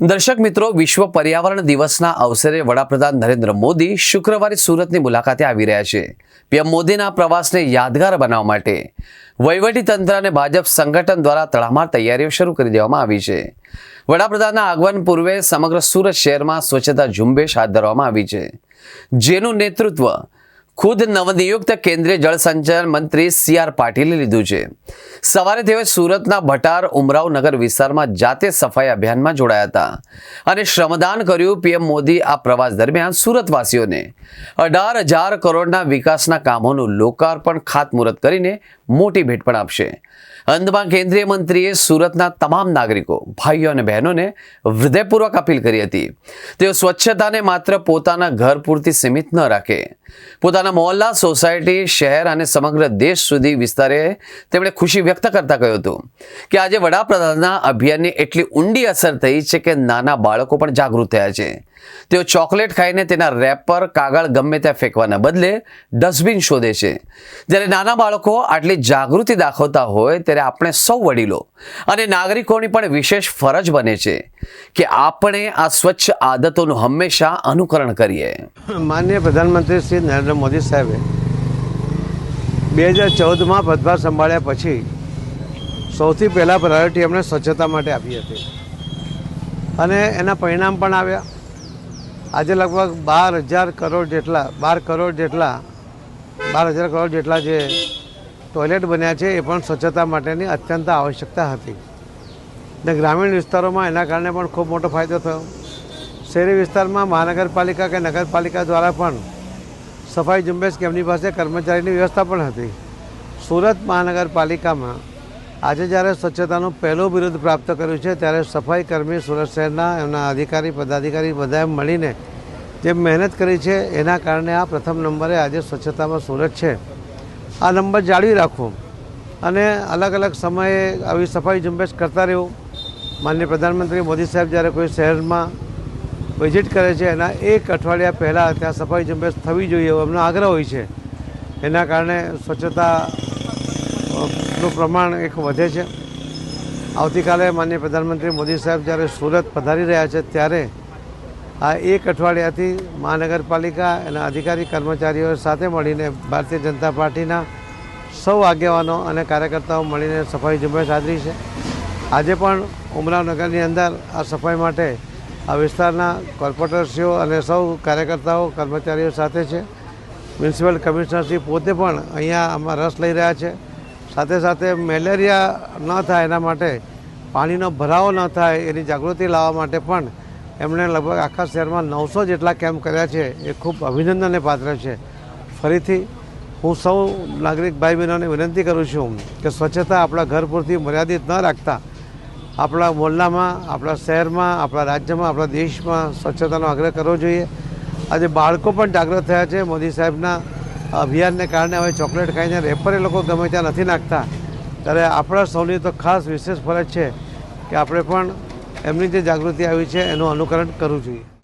દર્શક મિત્રો, વિશ્વ પર્યાવરણ દિવસના અવસરે વડાપ્રધાન નરેન્દ્ર મોદી શુક્રવારે સુરતની મુલાકાતે આવી રહ્યા છે। પીએમ મોદીના પ્રવાસને યાદગાર બનાવવા માટે વહીવટીતંત્ર અને ભાજપ સંગઠન દ્વારા તડામાર તૈયારીઓ શરૂ કરી દેવામાં આવી છે। વડાપ્રધાનના આગમન પૂર્વે સમગ્ર સુરત શહેરમાં સ્વચ્છતા ઝુંબેશ હાથ ધરવામાં આવી છે, જેનું નેતૃત્વ खुद नवनियुक्त केंद्रीय जल संचयन मंत्री CR पाटीले लीधुं छे। सवारे तेओ सूरतना भटार उमराव नगर विस्तारमां जाते सफाई अभियान में जोड़ाया हता अने श्रमदान कर्युं। पीएम मोदी आ प्रवास दरमियान सूरतवासीओने 18,000 करोड़ना विकासना कामोनुं लोकार्पण खातमुहूर्त करीने मोटी भेट पण आपशे। अंतमां केंद्रीय मंत्रीए सूरतना तमाम नागरिको, भाईओ अने बहनोने हृदयपूर्वक अपील करी हती। तेओ स्वच्छताने मात्र पोताना घर पूरती सीमित न राखे, पोताना मोहल्ला, सोसायटी, शहर अने समग्र देश सुधी विस्तारे तेमणे खुशी व्यक्त करता कह्युं हतुं कि आजे वडाप्रधानना अभियाननी एटली ऊंडी असर थई छे के नाना बाळको पण जागृत थया छे। तेओ चॉकलेट खाईने तेना रेपर, कागळ गमे त्यां फेंकवाना बदले डस्टबीन शोधे छे। ज्यारे नाना बाळको आटली जागृति दाखवता होय त्यारे आपणे सौ वडीलो अने नागरिकोनी पण विशेष फरज बने छे कि आपणे आ स्वच्छ आदतोनुं हमेशा अनुकरण करीए। माननीय प्रधानमंत्री श्री नरेंद्र मोदी साहेबे 2014 में पदभार संभाळ्या पछी सौथी पहला प्रायोरिटी एमणे स्वच्छता माटे आपी हती अने एना परिणाम पण आव्या। आज लगभग 12,000 करोड़ जेटला जे टॉयलेट बन्या छे ए पण स्वच्छता माटेनी अत्यंत आवश्यकता हती ने ग्रामीण विस्तारों में एना कारणे पण खूब मोटो फायदो थयो। शहरी विस्तार में महानगरपालिका के नगरपालिका द्वारा पण सफाई झुंबेश के एमनी पासे कर्मचारीनी व्यवस्था पण हती। सूरत महानगरपालिका में आज ज्यारे स्वच्छतानुं पहलुं बिरुद प्राप्त कर्युं छे त्यारे सफाई कर्मी सूरत शहरना एमना अधिकारी पदाधिकारी बधाए मळीने जे मेहनत करी छे एना कारणे आ प्रथम नंबरे आज स्वच्छता में सूरत छे। आ नंबर जाळवी राखवो अने अलग अलग समये आवी सफाई झुंबेश करता रहेवुं। माननीय प्रधानमंत्री मोदी साहेब ज्यारे कोई शहर में विजिट करे छे एना एक अठवाडिया पहला त्यां सफाई झुंबेश थवी जोईए एवो एमनो आग्रह होय छे। एना कारणे स्वच्छता प्रमाण एक वधे छे। आवतीकाले माननीय प्रधानमंत्री मोदी साहेब ज्यारे सूरत पधारी रह्या छे त्यारे आ एक अठवाडियाथी महानगरपालिका एना अधिकारी कर्मचारीओ साथे मळीने भारतीय जनता पार्टीना सौ आगेवानो अने कार्यकर्ताओ मळीने सफाई झुंबेश आदरी छे। आजे पण उमराव नगरनी अंदर आ सफाई माटे आ विस्ताરના કોર્પોરેટરશ્રીઓ અને સૌ કાર્યકર્તાઓ કર્મચારીઓ સાથે છે। મ્યુનિસિપલ કમિશનરશ્રી પોતે પણ અહીંયા આમાં રસ લઈ રહ્યા છે। સાથે સાથે મેલેરિયા ન થાય એના માટે, પાણીનો ભરાવો ન થાય એની જાગૃતિ લાવવા માટે પણ એમણે લગભગ આખા શહેરમાં 900 જેટલા કેમ્પ કર્યા છે। એ ખૂબ અભિનંદનને પાત્ર છે। ફરીથી હું સૌ નાગરિક ભાઈ બહેનોને વિનંતી કરું છું કે સ્વચ્છતા આપણા ઘર પૂરતી મર્યાદિત ન રાખતા अपना मोहल्ला में, अपना शहर में, अपना राज्य में, अपना देश में स्वच्छता आग्रह करवो जोईए। आज बाळको पण जागृत थया छे। मोदी साहेबना अभियान ने कारणे हवे चॉकलेट खाईने रेपर ए लोको गमे त्यां नथी नाखता, त्यारे आपणा सौनी तो खास विशेष फरज छे कि आपणे पण एमनी जे जागृति आवी छे एनुं अनुकरण करवुं जोईए।